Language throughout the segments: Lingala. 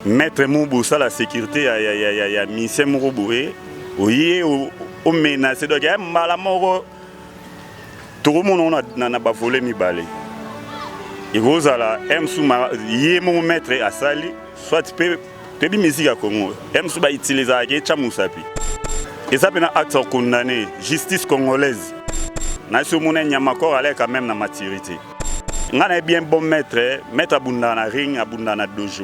Maître Moubou, ça la sécurité, il y a Michel Mouboué, oui, au menacé, donc il y a malamoro, tout le monde n'a pas volé ni balé. Et vous allez, il y a mon maître à Sali, soit tu peux musique à Congo, il va utiliser la Chamousapi. Et ça peut être un acte condamné, justice congolaise. Nation monnaie Yamakor allait quand même dans la maturité. On a bien bon maître, maître abundana ring, abundana dojo.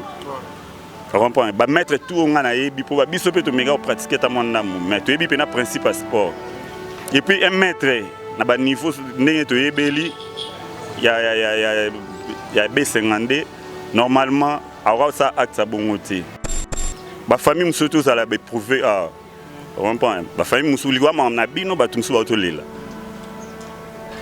Vous comprenez? Maître tout on a eu pour bisoper tout méga pratiquer ta mon amour. Maître et puis na principe sport. Et puis un maître na ba niveau n'est to ebeli il y a B52 normalement avoir ça acte ça bongoté. Ba famille surtout ça la prouver ah. Vous comprenez? Ba famille musuliwa ma na bino ba tumsu ba to lela.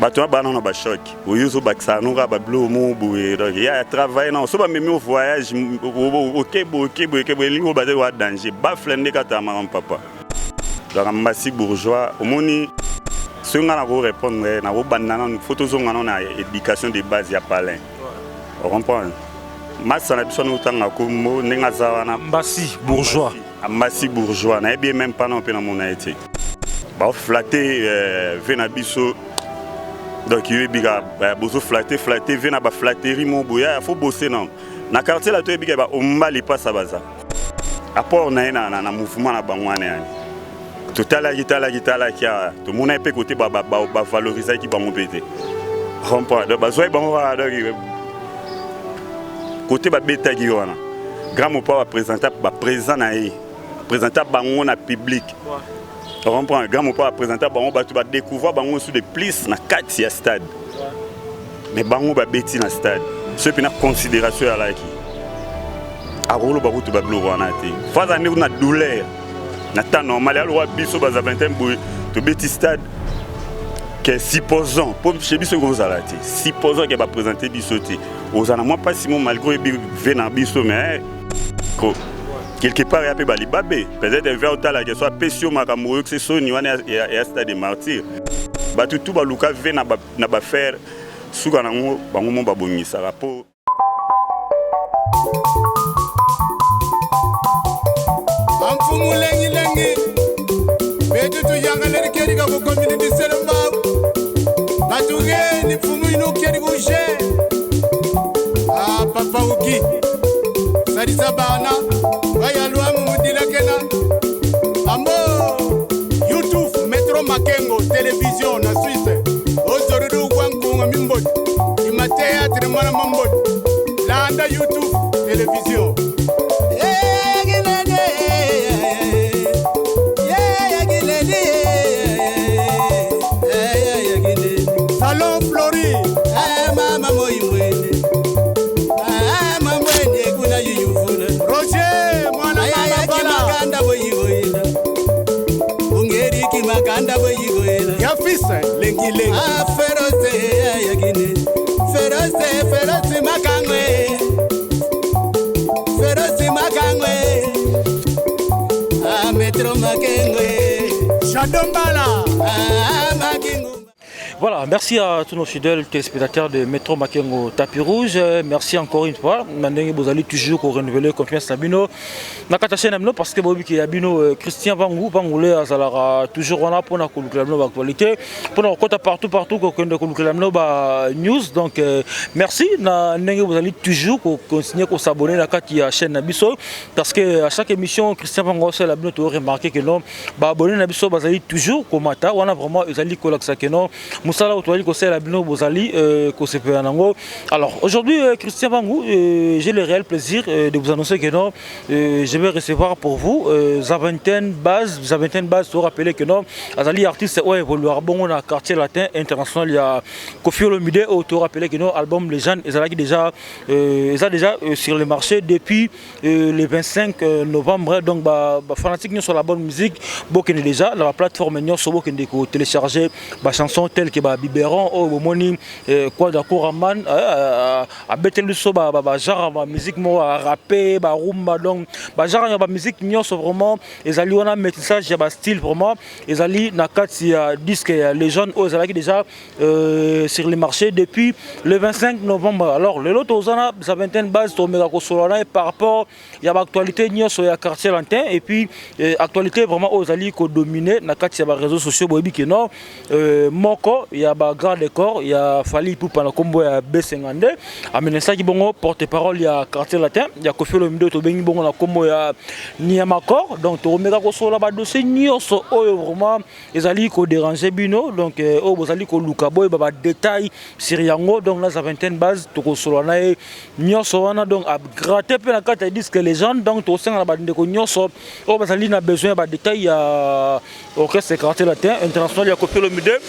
Bato banana ba choc oyozo baksa nonga ba blo mo boye donc il y a travail non so ba même au voyage OK lingo ba de danger ba flende kata maman papa donc Massi bourgeois omoni ce nga na ko répondre na ko banana photo zo ngana na éducation de base ya palin on comprend massa na biso no tanga ko mo nenga zawana Massi bourgeois Massi bourgeois na bien même pas non pe na mona été ba flatter vena biso. Donc il y a besoin de flatter, venir à flatterie mon boya, il faut bosser non. Dans le quartier là, tu es on mali pas ça baza. Après on a un mouvement là bangwane. Tout à la guitare qui a tout le monde peut côté ba valoriser qui ba mon pété. Comprends? Donc besoin ba côté ba beta qui wana. Grand mon pas présenter ba présent na yi. Présenter bango na public. On comprend, grand mon pas présenter, on va découvrir bango sur des plis na 4 stade. Mais bango va bêti na stade. Ce qui n'a considération à la qui. A rolo ba route ba bloro na té. Phase année on a douleur. Na temps normal ya loi biso ba 21 boy to bêti stade. Que supposons pour chez biso gros à la té. Supposons qu'il va présenter biso té. Aux ana moi pas Simon malgré venant biso mais quelque part, il y a des babés. Peut-être que vers la que soit Pessio Makamou, que c'est Sony, et à stade de martyr. Tout le monde n'a pas faire sous le monde de Baboni. Ça rapport. YouTube, Metro Makengo, télévision, na Suisse. Aujourd'hui, Wankunga Mimbot, il m'a théâtre, Manamambot. Là, on a YouTube, télévision. Salon Flori. Roger, moi, ya fils lengi ah feroce yagine feroce makangwe ah Metro Makengwe Chadombala ah Makingu. Voilà, merci à tous nos fidèles téléspectateurs de Metro Makengo Tapis Rouge. Merci encore une fois. Maintenant, vous allez toujours renouveler confiance à Bino. Nakata Namno parce que Bobby a Bino Christian Vangoulé a toujours là pour l'actualité. Pour nous compter partout que news. Donc merci. Vous allez toujours continuer à s'abonner à la chaîne Nabiso parce que à chaque émission Christian Vangoulé a Bino remarqué que non, abonner Nabiso vous allez toujours commenter. On a vraiment ils allez collaxer que non. Alors aujourd'hui, Christian Vangou, j'ai le réel plaisir de vous annoncer que non, je vais recevoir pour vous Zaventen Base, vous rappelez que non, Azali artiste évolué bon dans quartier latin international, il y a Kofi Olomide, vous rappelez que non, album Légende, ils ont déjà sur le marché depuis le 25 novembre, donc fanatique sur la bonne musique, beaucoup déjà la plateforme sur télécharger la chanson telle que ba biberon au moni quoi d'accord man a betel so ba genre ba musique mo rapper ba rumba donc ba genre ba musique nyonso vraiment ezali wana métissage ya ba style vraiment ezali na kati ya disque les jeunes aux ezalaki déjà sur le marché depuis le 25 novembre. Alors le lot aux ana sa vingtaine base to mega ko solana par rapport ya ba actualité nyonso ya quartier Lantin et puis actualité vraiment aux ali ko dominer na kati ya ba réseaux sociaux boyebi ke non moko ya ba grand décor ya fali pupa na kombo ya B52 amenesa ki bongo porte-parole ya quartier Latin ya Koffi Olomide to bengi bongo na kombo ya Niamakor donc to mega ko sola ba dossier nyonso oyo vraiment ezali ko déranger bino donc o bozali ko luka boy ba détail sur yango donc na sa vingtaine base to ko sola na nyonso wana donc a gratter pe na kati disque les gens donc to senga na ba ndeko nyonso o bazali na besoin ba détail ya orchestre quartier Latin international ya Koffi Olomide.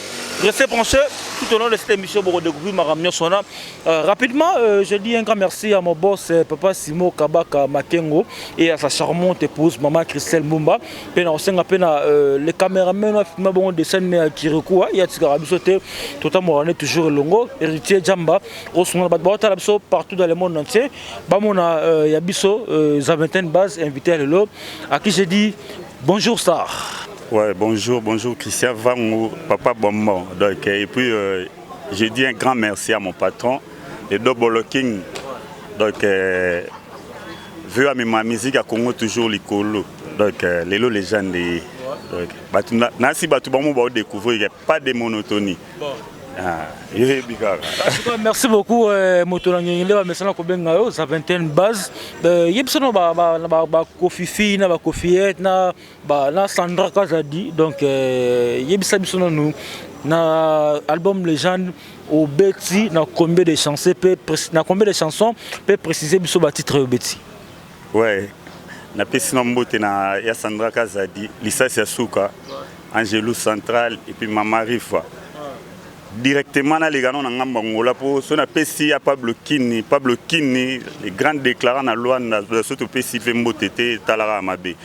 Restez branchés tout au long de cette émission pour découvrir ma ramio sona. Rapidement, je dis un grand merci à mon boss Papa Simo Kabaka Makengo et à sa charmante épouse Maman Christelle Mumba. Pena osenga pena les caméramans ont filmé bon dessin mais Kirikou ya tigara bisoté totalement on est toujours longo héritier Jamba osuna batbota la biso partout dans le monde entier. Ba mona ya biso za vingtaine base invité à l'eau à qui je dis bonjour star. Ouais, bonjour Christian Vango, Papa Bombo. Donc, et puis, je dis un grand merci à mon patron, le Double King. Donc, vu à ma musique à Congo toujours l'icolo. Donc, les lots légendes. Donc, Nancy Batoubamou va découvrir, il n'y a pas de monotonie. Merci beaucoup Motolangi merci na kobenga yo sa vingtaine base yebsono ba Kofifi na ba Kofiette na Sandra Kazadi donc yebisa bisono nous na album légende au Betty na combien de chansons peut préciser biso ba titre au Betty. Ouais na pesina mbote na ya Sandra Kazadi Lisasi ya Suka Angelou Central et puis Mama Rifa directement dans les canons en Angola pour son appétit à Pablo Kini, les grands déclarants dans la loi surtout PC Vembotété Talara Amabe.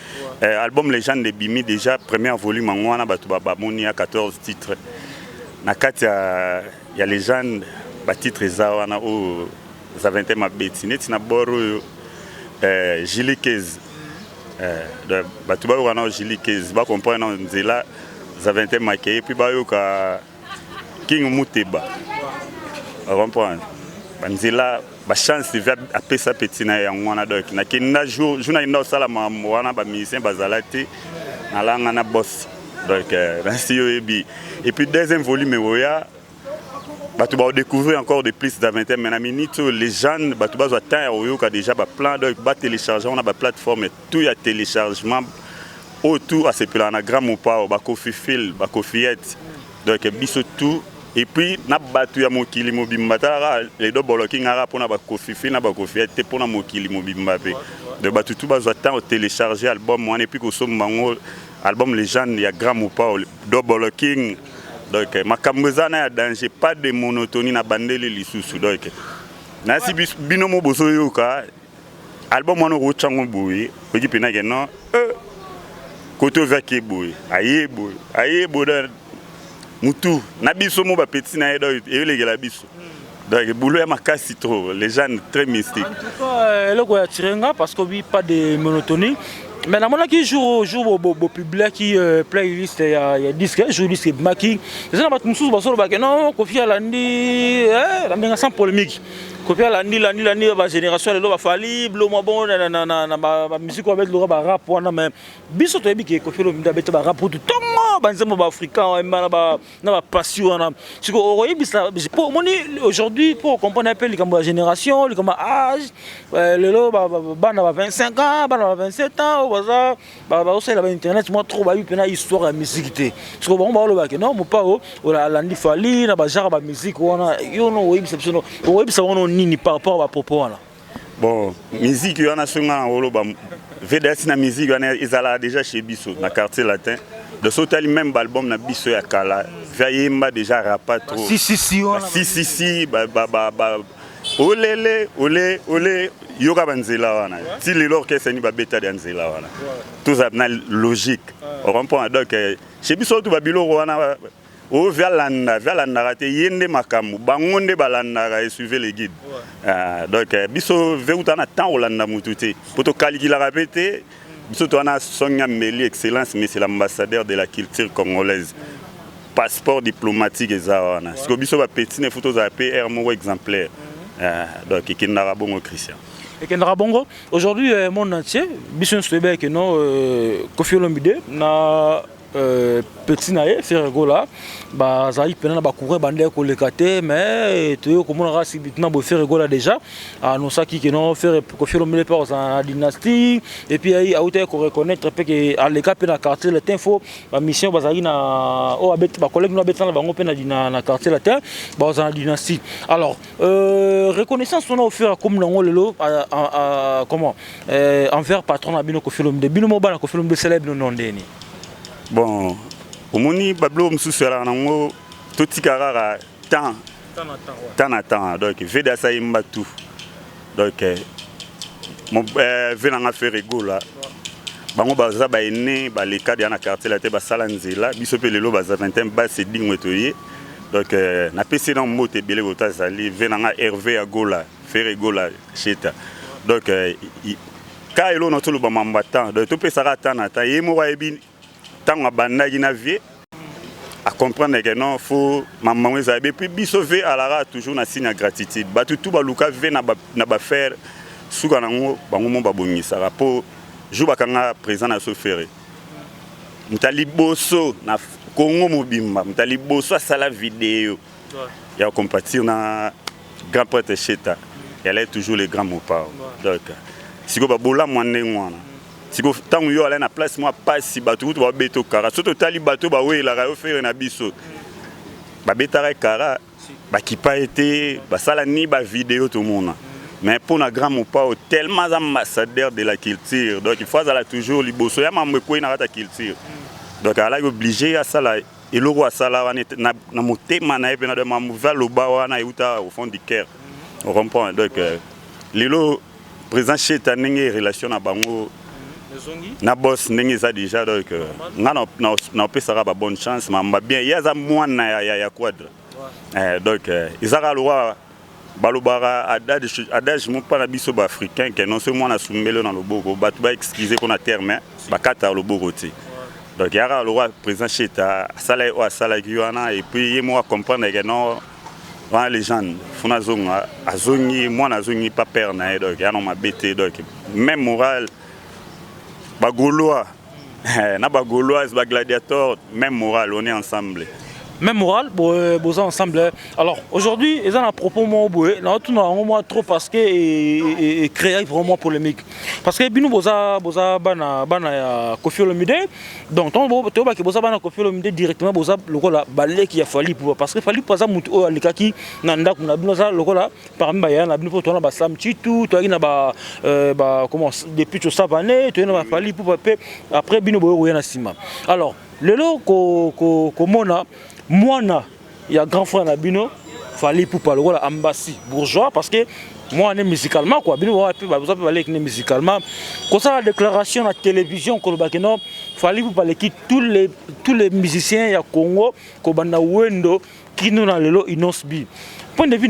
Album Légende de Bimi déjà premier volume en Wana Batouba Moni à 14 titres. Nakati il y a Légende ba titres zawana au za 20 ma betiné tina boro Gili 15 Batouba wana Gili 15 ba comprendre nzela za 20 ma et puis ba yo ka King Mouteba. On comprend. Banzela ba chance de appeler ça petit na yangwana donc na kinda jour jouna ina sala wana ba musicien bazalati na langa na boss. Donc merci yobi. Et puis deuxième volume oya batu ba découvrir encore des plus d'aventure mais na minute les gens batu ba zo temps oyo ka déjà ba plan donc ba télécharger on a ba plateforme tout ya téléchargement autour à ce plan na grand mopa ba Koffi Fil ba Koffiette donc biso tout. Et puis, na batu ya mokili mobimba les deux boloking ara pour na ba Koffi Fil na ba Koffiette pour na mokili mobimba pe. De batu tout ba zo temps télécharger album moi et puis ko sombango album légende ya grand mopa do boloking donc makambozana ya danger pas de monotonie na bandele lisusu donc na si binomo boso yoka album wana ro chango boye ko ki pena ke non koto vaki boye aye boye Moutou, Nabiso mo ba petit na edo et les biso. Donc boulot ya makasi trop, les gens très mystiques. En tout cas, le goya tirenga parce que oui pas de monotonie. Mais la mona qui joue au public qui playlist il y a disque, joue disque maki. Les gens ba tumsu ba solo ba non, Koffi Alandi la sans polémique. Koffi Alandi ba génération le ba fali, blo mo bon na ba musique avec le rap wana mais biso to ebiki Koffi Olomide beta ba rap tout temps. Banzemo ba africain na ba passion na siko oyebisa pour moni aujourd'hui pour comprendre un peu la génération comme âge le lo ba na 25 ans ba na 27 ans ba aussi la internet moi trop ba eu pena histoire de musique té siko bon ba lo ba que non mo pa o la landi fali na ba genre ba musique wana yo no oyebisa wono nini par rapport à propos là. Bon musique yo na songa olo ba VDS na musique wana izala déjà chez biso na quartier Latin. De sauter même album na biso ya kala vayemba déjà rapa trop si olé yoga banzela wana ti lelo orchestre ni ba beta de nzela wana tout ça na logique on comprend donc chez biso tout babilo wana o vialanda raté yende makamu bangonde balanda et suivez les guides. Donc biso veuta na temps olanda mututé pour to calculer répéter biso to na Sonia Meli excellence mais c'est l'ambassadeur de la culture congolaise. Passeport diplomatique ezawana. Ce que biso ba petit ne photos à PR mo exemplaire. Donc qui n'a bon Christian. Et Kendra Bongo, aujourd'hui, monde entier, Bisson Swebe, que non, Kofi Olomide, na petit naïe, faire gola, bah, ça y est, na bakourer bandé ko lekate, mais tu es comme on a si maintenant beau faire gola déjà, à nous ça qui non faire Kofi Olomide par sa dynastie, et puis il a été qu'on reconnaître que à l'écart na quartier la info, la mission bazali na o abet ba collègue no abet na bango pe na quartier la terre, bah sa dynastie. Alors, reconnaissance on a offert comme non lelo comment envers patron na bino Kofi Olomide, bino mo bana Kofi Olomide célèbre non ndeni. Bon, au moni bablo msusela nango totikarara temps donc veda sa imba tout donc mon venanga faire rigola bango baza ba ene ba le cadre na quartier la te ba sala nzela biso pe lelo baza 21 ba se dingwe toye donc na pesi na mote belé botazali venanga Hervé Agola faire rigola cheta donc ka elo no tolo ba mambata donc to pesa rata na ta yemo wa ebi tant à bandagi na vie à comprendre que non faut maman vous avez puis bisover à la toujours na signe gratitude ba tout ba luka ve na ba faire suka nango bango mo ba bongisa rapport jou ba kanga présent na sofere mutali boso na Congo mobimba mutali boso sala vidéo ya compatir na grand prêtre Cheta elle est toujours les grands mots par donc si ko ba bola mwane ngwana si vous avez une place, moi pas si bateau tu vas beto kara. Surtout tali bateau bah oui la radio fait un biso. Bah betare kara, bah qui pas été, bah ça la ni bah vidéo tout le monde. Mais pour un grand pas tellement ambassadeur de la culture, donc il faut aller toujours les bosso. Y'a même quoi na la culture. Donc elle est obligée à ça là. Et le roi ça là na monter mana et de ma mouva le bas na yuta au fond du cœur. On comprend donc lilo présent chez ta n'engé relation à bango. Na boss ndenge za déjà donc na opesaka ba bonne chance mamba bien yaza mwana ya quadre donc izaka lwa balobara adage mon pas biso ba africain que non seulement na sumbelo na loboko batu ba excuser pour na terme ba kata loboko ti donc yara lwa présent chez ta sala o sala kiwana et puis yemo comprendre que non les gens fona zonga azongi moi na zongi pas père na donc ya no mabete donc même moral Bagolois, na Bagolois, Gladiator, même moral, on est ensemble. Même moral, bon ensemble. Alors aujourd'hui, ils ont à propos moi boué, na tout na trop parce que créer vraiment polémique. Parce que binu boza bana ya Kofi Olomide, donc to ba ke boza bana Kofi Olomide directement boza lokola balé qui a fallu pour parce que fallu pas mutu o alikaki na ndako na bino za lokola parmi ba ya na bino to na ba sam chitu to na ba comment depuis to savane to na ba fallu pour après bino boyo na sima. Alors lelo ko mona moi, il y a grand frère Nabino, fallait pour parler de l'ambassade bourgeois parce que moi, on est musicalement quoi. Bino, vous avez parlé musicalement. Quand ça la déclaration à la télévision, fallait pour parler qui tous les musiciens ya Congo, Kobanda Wendo, qui nous dans le lot inosbi. Point de vue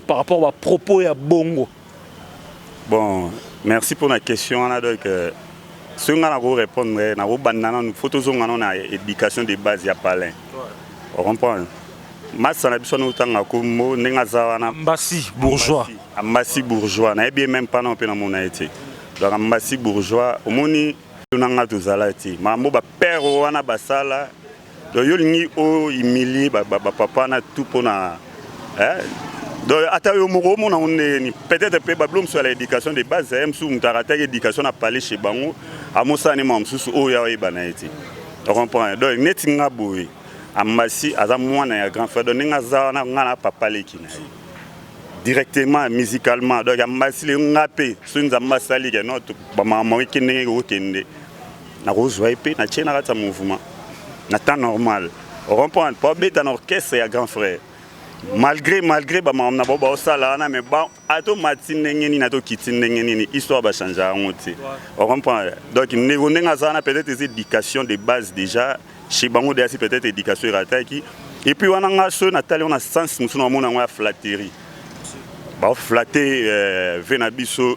par rapport à propos ya Bongo. Bon, merci pour la question. Donc, ce qu'on a répondre, na robandana, nous photos on a éducation de base ya palin. On comprend. Massa na biso no tanga ko mo nenga zawana ambassade bourgeois. Ambassade bourgeois na bien même pas non pe na mona été. Donc ambassade bourgeois omoni tunanga tozalati. Mambo ba père wana basala. Donc yo lingi o humilier ba papa na tout pona donc ata yo moko mona on ni peut-être pe bablom sur l'éducation de base même sous mutarata éducation na parler chez bango amosa ni mam susu o ya ebana été. On comprend. Donc netinga boy Amasi aza mwana ya grand frère donc ngaza na ngana papa lekina directement musicalement donc Amasi le ngape sunza masali ke notre ba mama wikene okende na rozwa epé na tchena rata mouvement na temps normal on comprend pas beta na orchestre ya grand frère malgré ba mama na boba osala na mais ba ato matine ngeni na to kitine ngeni histoire ba changer ngoti on comprend donc ngaza na peut-être des éducations de base déjà chez bango de peut-être éducation rataki et puis on a ce natali on a sens nous sommes on a flatterie ba flatter venabiso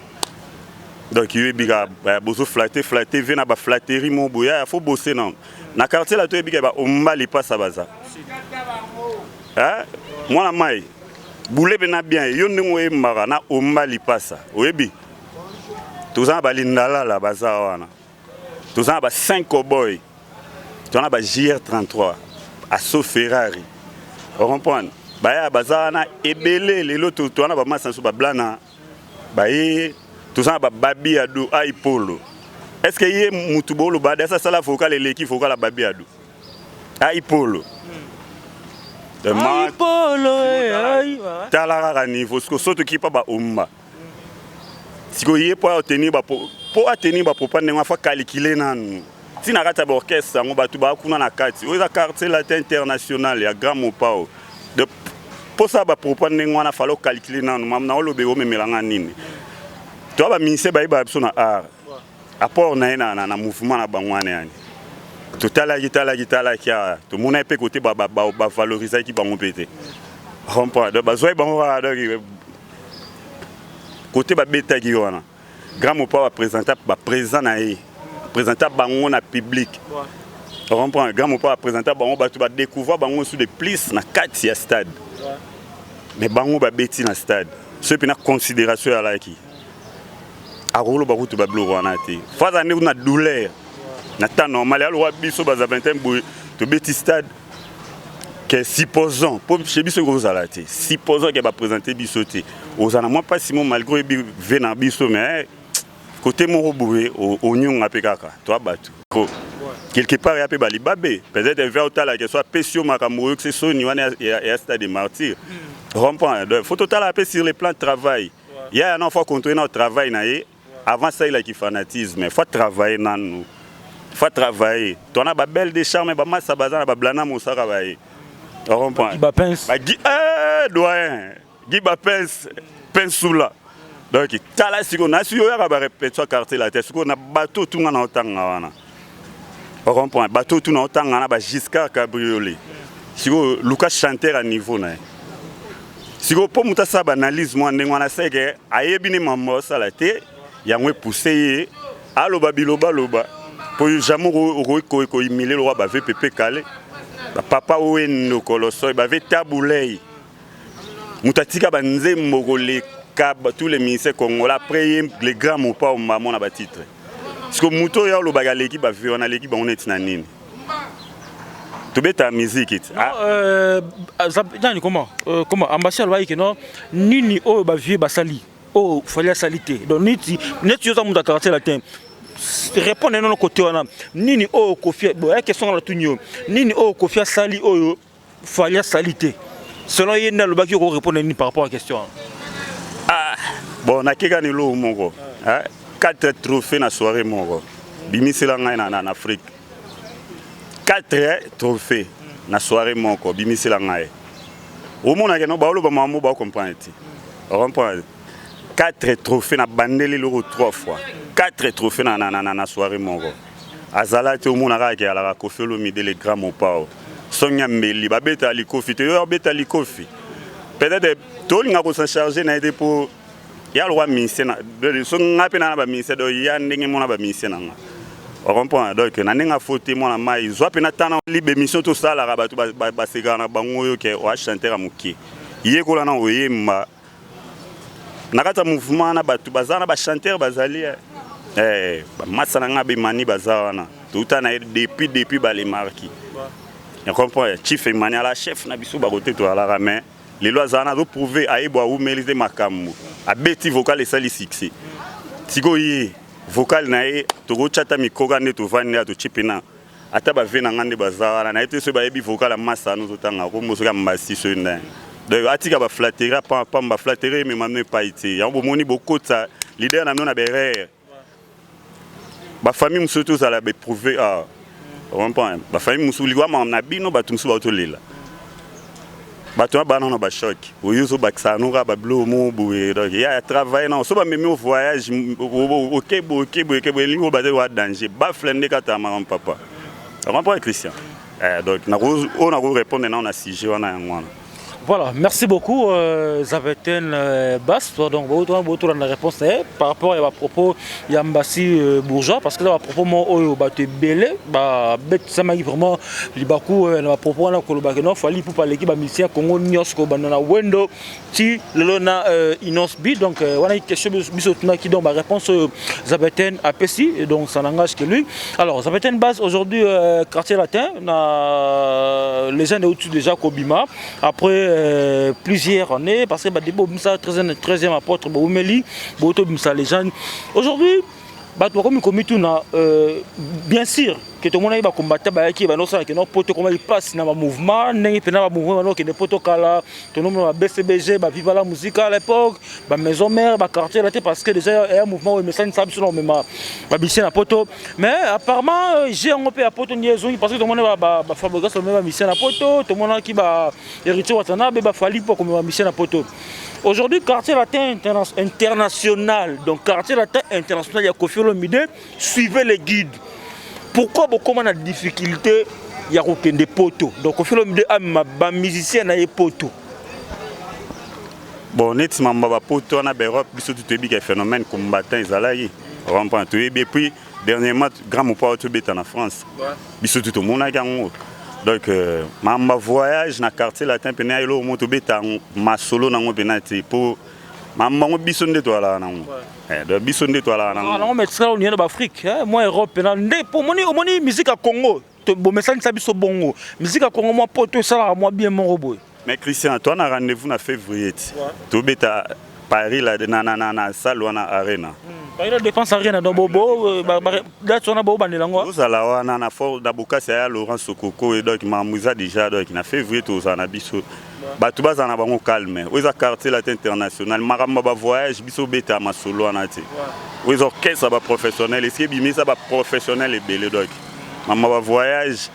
donc il biga bozo flatter vena ba flatterie mon boya faut bosser non na quartier la to biga ba ombali pas ça baza hein moi la mai boule bena bien yo ndingo e mara na ombali pas ça oyebi tous en balindala la baza wana tous en ba 5 cowboys tu en as JR33 à Ferrari on comprend ba baza na ebele lelo tu en as ba massa so ba blana ba tous en ba babi ado ai polo est-ce que yé mutubolo ba ça ça la vocal l'équipe vocal la babi ado ai polo ai polo ai talara niveau ce que surtout qui pas ba umba si ko yé pour tenir ba pour tenir ba propane nga fa calculer nanu si na kata ba orchestre ngo batu ba kuna na kati oza quartier latin international ya grand mopao de pour ça ba propane nga na falo calculer nanu mamna olobe o memelanga nini to ba minse ba iba biso na art apport na mouvement na bangwane yani to tala kia to mona pe côté ba valoriser ki bango pété rompa de bazoi bango côté ba beta ki wana grand mopao ba présenter ba présent na présenter bango na public rompa grand mopao ba présenter bango ba tu ba découvrir bango sous des plis na 4 ya stade mais bango ba beti na stade ce pina considération ya la ki arolo ba kutu ba blo wana te faza ne na douleur na temps normal alo wa biso ba za 21 boy to beti stade que supposons pour chez biso ko za la te supposons que ba présenter biso te ozana moi pas Simon malgré bi venant biso mais côté mon roboué au nyonga pe kaka to abatu quelque part ya pe bali babé peut-être vers tala que soit pesio makambo que c'est soni wana ya stade des martyrs rompant faut total apé sur le plan de travail il y a un enfant continuer notre travail na avant ça il a qui fanatisme mais faut travailler dans nous faut travailler ton a ba belle des charmes ba massa bazana ba blana mosaka ba rompant ba pince ba doyen gi ba pince pinsoula donc tala siko na si yo ya ba répéter quartier la tête siko na bateau tout na otanga wana on comprend bateau tout na otanga na ba Giscard cabriolet siko Lucas chanteur à niveau na siko po muta sa analyse moi ndenge wana seke ayebini mambo sala te yangwe pousser alo babiloba loba po jamais ko imile lo ba VPP calé papa oeno koloso ba ve tabulei mutatika banze mogole tous les ministères congolais après les grands mots pas au maman na ba titre parce que muto ya lo baga l'équipe ba vi on a l'équipe on est na nini to beta musique comment ambassade va que non nini o ba vie ba sali o fallait saliter donc niti net yo za munda quartier latin répondre non côté wana nini o kofia bo question la tunyo nini o kofia sali o fallait saliter selon yenda lo baki ko répondre ni par rapport à question bon na kika ni lo moko 4 trophées na soirée moko bimisela ngai na Afrique 4 trophées na soirée moko bimisela ngai au monde que no ba lo ba mamu ba comprendre on comprend 4 trophées na bandeli loro 3 fois 4 trophées na soirée moko azala te au monde ka ke ala ko felo mi de les grands mopao sonya mbeli ba beta li kofi te yo beta li kofi peut-être to linga ko s'en charger na été pour ya lo wa ministère na de so ngape na ba ministère do ya ndenge mona ba ministère na on comprend donc na ninga faute mona mai zo pe na tana libe mission to sala ka batu ba segana bango yo ke wa chanter amuki yé ko la na oyemba nakata mouvement na batu bazana ba chanteur bazali ba masana ngabe mani bazana tout na depuis ba les marquis on comprend chief Emmanuel la chef na biso ba côté to ala mais les lois zana do prouver aibo ou meliser makambo a beti vocal et sali succès siko yi vocal na to go chata mikoga ne to vania to chipina ata ba vena ngande bazana na ete so ba yebi vocal a massa no tanga ko moso ka mbasi so nda de atika ba flatterie pas ba flatterie mais maintenant pas été ya bo moni beaucoup ça leader na na berere ba famille musoto ça la be prouver on comprend ba famille musuli wa na bino ba tumsu ba to lela bato banana ba choc oyozo baksano ka ba blo mo boue donc ya travailler non so ba memi au voyage ok lingo ba de wa danger ba flende ka ta maman papa on comprend Christian Donc on a répondre dans la sujet on a Voilà, merci beaucoup Zabeten Bass. Donc, vous avez la réponse par rapport à propos de Yambassi Bourgeois, parce que à propos de te belé, ça m'a vraiment libaku à propos de Kolobakeno, fallait pour parler qui musicien Congo Nyosko banana Wendo, ti lona Inos B. Donc, on a une question qui donne ma réponse Zabeten APC, donc ça n'engage que lui. Alors, Zabeten Bass aujourd'hui quartier latin, les gens au-dessus déjà Kobima. Après plusieurs années, parce que Badebo Bimsa, 13e apôtre, Boumeli, Boto Bimsa, les gens. Aujourd'hui, bien sûr, que tout le monde va combattre, que nos potes comment ils passent dans le mouvement, dans le mouvement, que les potes kala, tout le monde va BCBG, va vivre la musique à l'époque, va maison mère, va quartier là, parce que déjà il y a un mouvement où ils me sentent ça, va bisser la poto. Mais apparemment, j'ai un peu à poto parce que tout le monde va fabriquer le même mission à poto, tout le monde qui va hériter Watanabe, va falloir pour qu'on va mission à poto. Aujourd'hui, quartier latin international, donc quartier latin international, il y a Kofi Olomide, suivez les guides. Pourquoi beaucoup de difficultés il y a des poteaux? Donc Kofi Olomide a un musicien à poteau. Bon, nettement, ma poteau en Europe, bisous tout est phénomène combattant Izalaï. Et puis dernièrement, grand mon poteau est en France. Bisous tout le monde a gagné. Donc, ma voyage dans le quartier latin, je suis allé au ma solo dans mon pénalité pour ma bison de toi là. Bison de toi là. Non, mais ça, on est en Afrique. Moi, Europe, pour mon musique à Congo, bon, mais ça, c'est bon. Musique à Congo, moi, pour tout ça, moi, bien mon robot. Mais Christian, toi, on a rendez-vous en février. Tu es à Paris, là, dans la salle ou dans l'arène. Paris, la défense arène, dans Bobo, date on a Bobo, vous allez avoir un fort d'Aboka, c'est Laurent Sokoko, et donc, Mamouza déjà, donc, il a février, tout ça, on a biso. Tout bas, on a un calme. Vous avez quartier latin international, Maramba voyage, biso bêta, ma solo, on a été. Vous avez orchestre, professionnel, est-ce que bimé, ça va professionnel et belé, donc. Mamma voyage.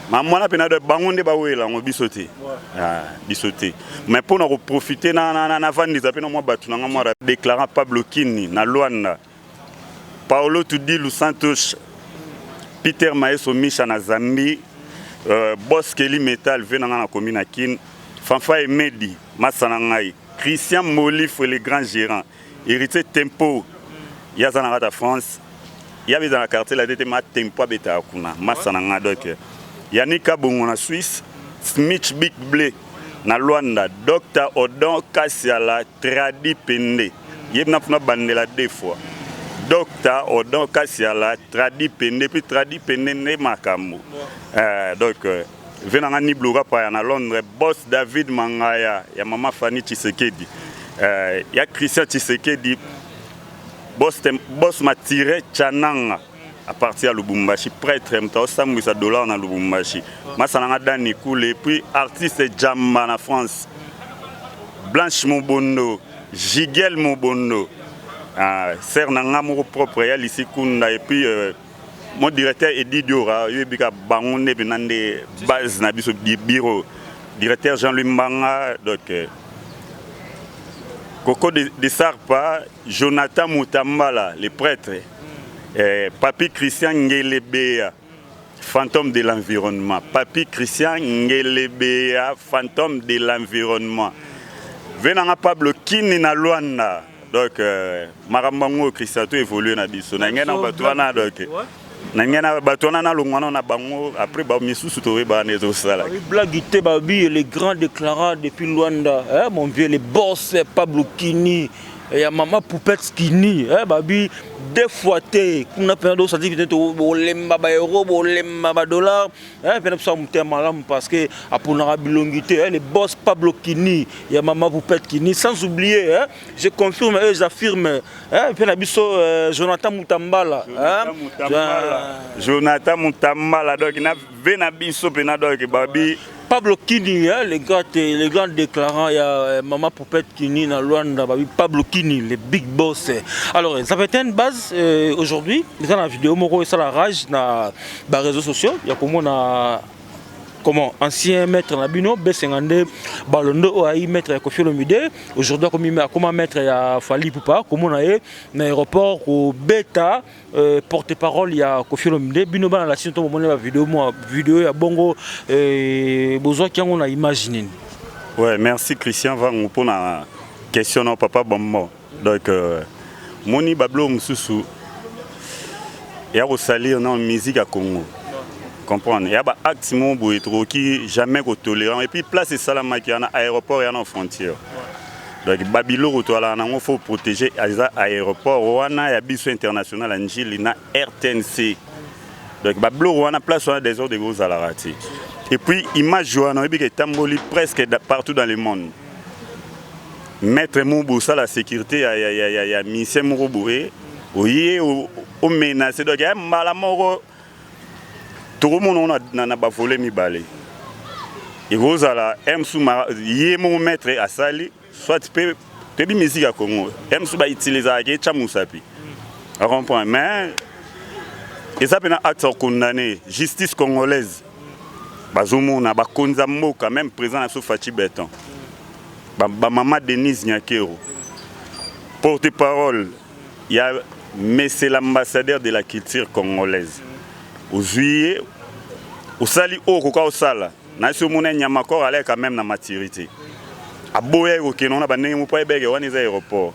Maman a peine de bangonde baoué là, on bisoté. Bisoté. Mais pour nous profiter, na van des appels, moi battu, na moi déclarant Pablo Kini, na Luanda, Paolo Tudilu Santos, Peter Maeso Misha na Zambie, Boss Kelly Metal venant na commune à Kin, Fanfa et Medi, Massanangai, Christian Molif les grands gérants, héritier Tempo, Yazanarata France, il y avait dans la quartier la dété ma Tempo à Beta Akuna, Massananga donc. Yannick Abongo na Suisse, Smith Big Blé na Luanda, Dr. Odon Kassiala Tradi Pende. Yebna puna bandela deux fois. Dr. Odon Kassiala Tradi Pende, puis Tradi Pende ne makambo. Donc, venant ni bloga pa na Londres, boss David Mangaya, ya maman Fanny Tshisekedi. Ya Christian Tshisekedi, boss Matire Chananga. À partir de Lubumbashi, prêtre, $100 dans Lubumbashi. Moi, ça n'a pas et puis artiste Jamba en France. Blanche Mobondo, Jigel Mobondo. Serre n'a mon propre ici Kunda et puis mon directeur Eddie Diora, il y a Bangonde Benande base na biso bureau. Directeur Jean-Louis Mbanga, donc Coco de Sarpa, Jonathan Moutambala, les prêtres. Papi Christian Ngelebea, fantôme de l'environnement. Papi Christian Ngelebea, fantôme de l'environnement. Venant Pablo Kini na Luanda. Donc, Marambango Christian tout évolue na biso. Nangena batwana donc. Nangena batwana na longwana na bango après ba misu soutowe ba nezo sala. Blaguité babi les grands déclarants depuis Luanda, mon vieux les boss Pablo Kini. Il y a maman poupette skinny, babi deux fois té, qu'on a perdu ça dit que tu lemba ba euro, lemba ba dollar, peut-être ça monter malam parce que à pour na bilongité, les boss Pablo Kini, il y a maman poupette Kini, sans oublier, je confirme et j'affirme, puis na biso Jonathan Moutambala, Jonathan Moutambala donc na vena biso pena donc babi Pablo Kini, les grands déclarants, il y a Maman Poupette Kini dans Luanda, Pablo Kini, les big boss. Alors, ça fait une base aujourd'hui, dans la vidéo, Moro et ça la rage dans les réseaux sociaux. Il y a comme on a comment ancien maître Nabino, B52, Balondo, Aïe, maître Kofi Olomide, aujourd'hui, comment maître Fali Poupa, comment on a eu l'aéroport au Beta, porte-parole, il y a Kofi Olomide, Bino Ban, la suite, on a vidéo, il y a Bongo, besoin qu'on a imaginé. Ouais, merci Christian Van pour la question, papa, bon mot. Donc, Moni Bablo Moussou, il y a aussi la musique à Congo. Comprendre. Il y a des actes qui jamais tolérants. Et puis, place et Salama qui y a un aéroport et une frontière. Donc, Babylone, il faut protéger l'aéroport. Il y a un bus international, il y a RTNC. Donc, Babylone, il y a place des ordres de gros à la raté. Et puis, image, il y a presque partout dans le monde. Maître Moubou, ça, la sécurité, il y a Michel Mouroboué. Oui, au menacé. Donc, il y a Malamoro. Tout le monde a volé mi balé. Et vous allez mon maître à Sali, soit tu peux musique à Congo. Va utiliser à Chamousapi. On comprend. Mais et ça peut être un acte condamné. Justice congolaise. Bazoumou a Konzamo quand même présent à Sofachi Béton. Maman Denise Nyakero. Porte-parole, il y a mais c'est l'ambassadeur de la culture congolaise. Au juillet, au sali au sala, na si mon nyamakor allait quand même na maturité. A boye au kenon na banne mu pa bege wani za aéroport.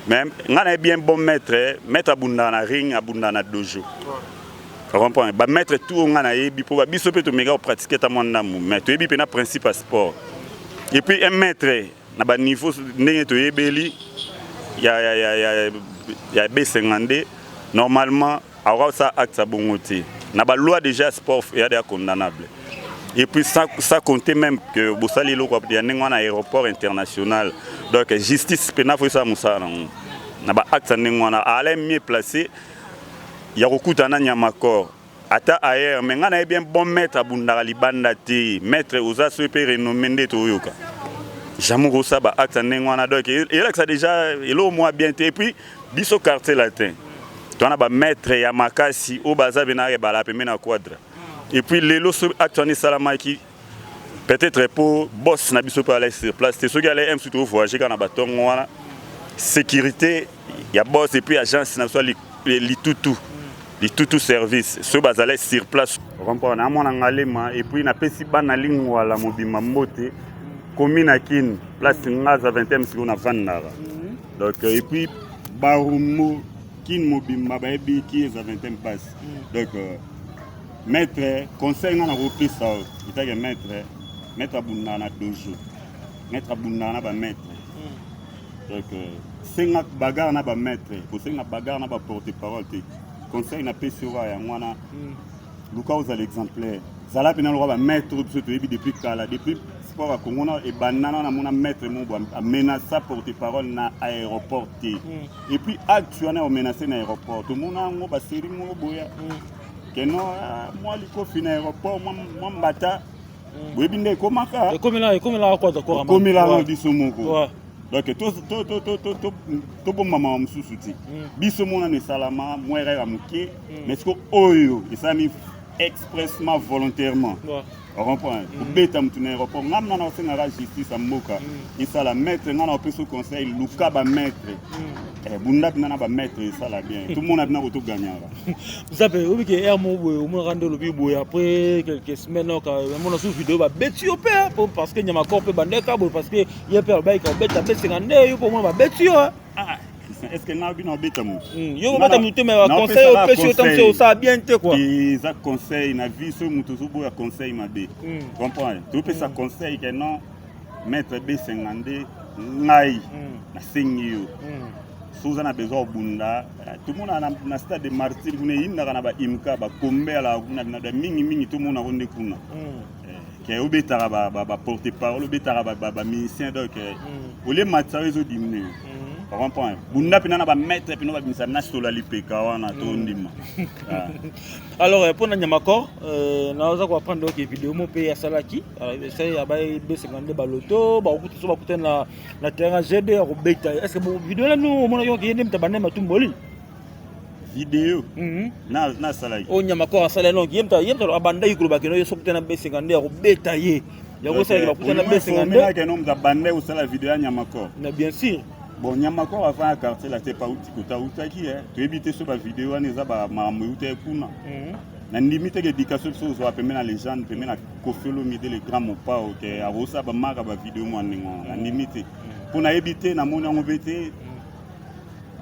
Mais ngana bien bon maître abunda na ring abunda na dojo. Tu comprends? Ba maître tout ngana yebi pour ba biso pe to mega pratiquer ta monna mu. Mais to yebi pe na principe à sport. Et puis un maître na ba niveau ndenge to yebeli ya B52 normalement alors ça acte ça bon côté. Na ba loi déjà sport et est condamnable. Et puis ça comptait même que Bossali loko ya un aéroport international. Donc justice pénal faut ça musa na ba acte ngwana aller mieux placé. Ya kokutana nyamakor. Ata ailleurs mais ngana bien bon maître abundara libanda te maître oza so pe renommé ndeto yoka. Jamou ça ba acte ngwana donc il a ça déjà il au moins bien et puis biso quartier latin. Tu as un maître Yamakasi au bazar benare bala pemena quadra. Et puis les lots actuellement salama qui peut-être pour boss na biso pas aller sur place. C'est ceux qui allaient se trouver voyager quand na baton wana sécurité il y a boss et puis agence nationale li tout service. Ceux bazar aller sur place. On comprend na mona ngalema et puis na pesi bana lingwa la mobima mbote commune Akin place ngaza 20e seconde na Vanara. Donc et puis Barumo Kin Mobimba Baby qui est à 20e passe. Donc, maître, conseil, on a repris ça. Il y a maître Abundana dojo. Maître Abundana ba maître. Donc, c'est un bagarre na ba maître. Conseil na bagarre na ba porte-parole. Conseil na pesura ya mwana. Luka aux l'exemplaire. Zala pena le roi ba maître depuis kala depuis sport à Congo et banana na mona maître mon a menacé porte-parole na aéroport et puis actuellement on menacé na aéroport tout monde ngo ba série mo boya que non moi liko fina aéroport moi mbata bwebinde komaka comme là quoi d'accord comme là on dit somoko donc to bon maman msusu ti biso mona ne salama moi rera muke mais ce que oyo et ça mi expressement volontairement. On comprend. Pour bêta mutune aéroport, ngam na na senga justice amoka. Et ça la maître ngana pe sous conseil Luka ba maître. Bunda na ba maître ça la bien. Tout le monde a bien auto gagnant. Vous savez, oui que er mo rendre le bibo après quelques semaines quand mon sous vidéo ba betio père parce que nyama corps pe bandeka parce que il a peur ba ka beta pe 52 pour moi ba betio. Ah est-ce que n'a bien bêta mo yo ba mutu mais conseil au pécio tam c'est ça bien te quoi et ça conseil na vie ce mutu zubo ya conseil ma bé comprends tu peux ça conseil que non mettre B52 ngai na singio souza na besoin bunda tout le monde na stade de martyr vous ne inda kana ba imka ba kombela kuna na mingi tout le monde a ronde kuna que obetara ba porte-parole obetara ba musicien donc au lieu matériaux diminuer. Bunda pina na ba maître pina ba binsa na sola lipeka wana to ndima. Alors pour Nyamakor na oza ko apprendre que vidéo mo pe ya salaki ça ya ba B52 baloto ba okutu so ba kutana na terrain GD ya robeta est-ce que vidéo là nous mona yo yende mtabane matumboli vidéo na salaki o nyama ko asala no yemta abanda yikulu bakeno yeso kutena B52 ya kubeta ye ya ko sala kutena B52 ke no mzabanda usala vidéo ya nyama ko na bien sûr bon nyama ko va faire quartier la te pa uti kota utaki to ebite so ba vidéo ani za ba mamu ute kuna na ndimite ke éducation so so apemena na légende pemena kofelo mide le grand mopa o ke arosa ba maka ba vidéo mo ningo na ndimite pona ebite na mona ngobete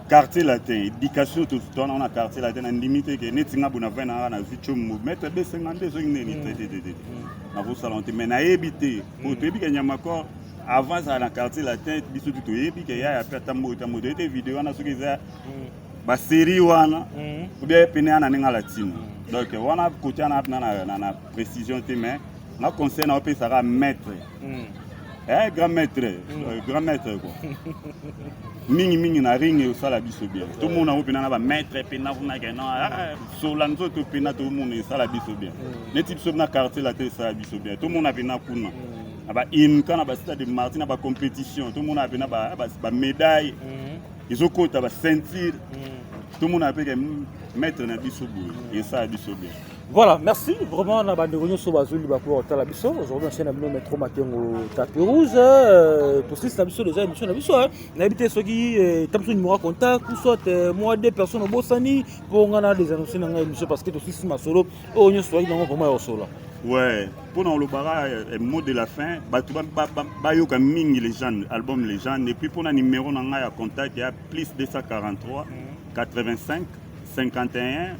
quartier latin éducation tout temps on a quartier latin na ndimite ke netinga bona vena na vicho mo mettre B52 so nini tete na vo salon te mena ebite po to ebike nyama ko avant ça dans quartier latin biso tout ebike ya pe tambo tambo te vidéo na so ke za ba série wana ou bien pene na ninga latino donc wana côté na na précision te mais na conseil na pe ça maître grand maître quoi mingi na ringi osala biso bien tout monde na pena na ba maître pena na ke na so la nzoto pena tout monde sala biso bien les types na quartier la te sala biso bien tout monde a pena kuna aba in kana ba stade de Martin ba compétition tout monde a pena ba médaille ils ont côté ba ceinture tout le monde a pu mettre na biso et ça biso bien. Voilà, merci vraiment na bande réunion sur bazuli ba pour tala biso aujourd'hui c'est na bino Métro Makengo tapis rouge pour ça biso déjà émission na biso na habité soki tamso numéro contact ou soit moi deux personnes au Bosani pour ngana des annoncer na émission parce que tout si ma solo o nyo soki dans vraiment au solo. Ouais, pour nous le bara mot de la fin batu ba yo ka mingi légende album légende et puis pour na numéro na nga ya contact il y a plus 243 85 51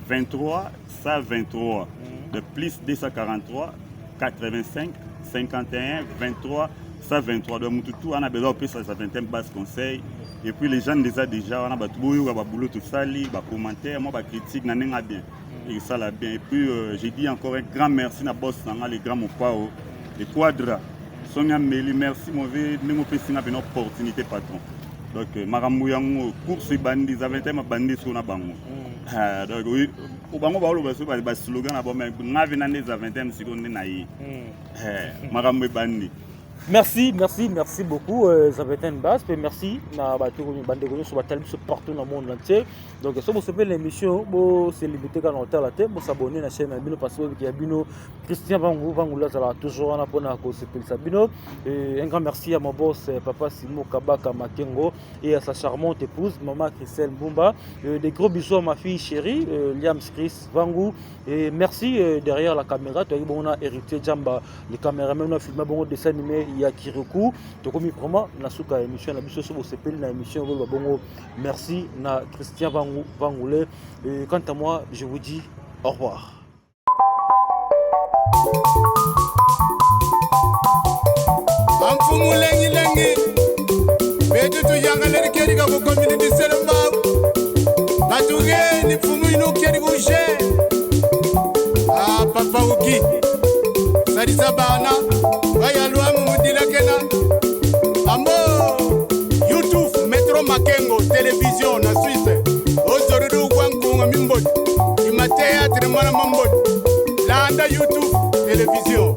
23 123 de plus 243 85 51 23 123 de mututu on a besoin de ça 20e base conseil et puis les gens déjà on a ba tuboyo ba boulot tout sali ba commentaire moi ba critique na nenga bien et ça la bien et puis j'ai dit encore un grand merci na boss na les grands mopao les quadra Sonia Meli merci mauvais nengo pesinga une opportunité patron. Donc marambo yango course bandi za 20e bandi so na bango donc oui o bango ba lo ba slogan na bombe ngavi na neza 20e seconde na yi marambo bandi. Merci beaucoup Zavetin Bass et merci na ba tiko bande ko so batal biso partout dans le monde entier. Donc so vous savez l'émission bo c'est limité quand on t'a la tête bo s'abonner na chaîne bino parce que ya bino Christian Vangula ça toujours on a pona ko c'est Sabino et un grand merci à mon boss papa Simo Kabaka Makengo et à sa charmante épouse maman Christelle Mbumba. Des gros bisous à ma fille chérie Liam Chris Vangu et merci derrière la caméra tu on a hérité Jamba les caméramans on a filmé bon dessin animé il y a Kirikou to komi vraiment na suka émission na biso so bo sepeli na émission bo bongo merci na Christian Vangoulé et quant à moi je vous dis au revoir. Amfumu lengi betu tu yangale keri ka ko community selma batuge ni fumu ino keri ko je papa uki sari sabana bayalwa mudila kena ambo YouTube Métro Makengo télévision na Suisse ozorudu kwankunga mimbodi imatea tremana mambodi landa YouTube télévision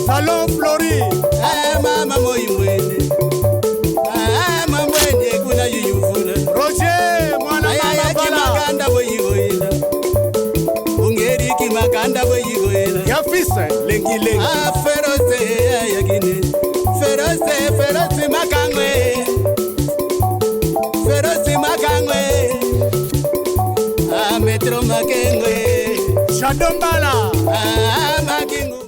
Salon Flori mama moimwene mamwene kuna yuyufuna Roger mwana mama kimaganda boyigoyela ungeriki maganda boyigoyela yafisa lengi feroze yagine feroze makangwe Métro Makengo Shadombala Makengo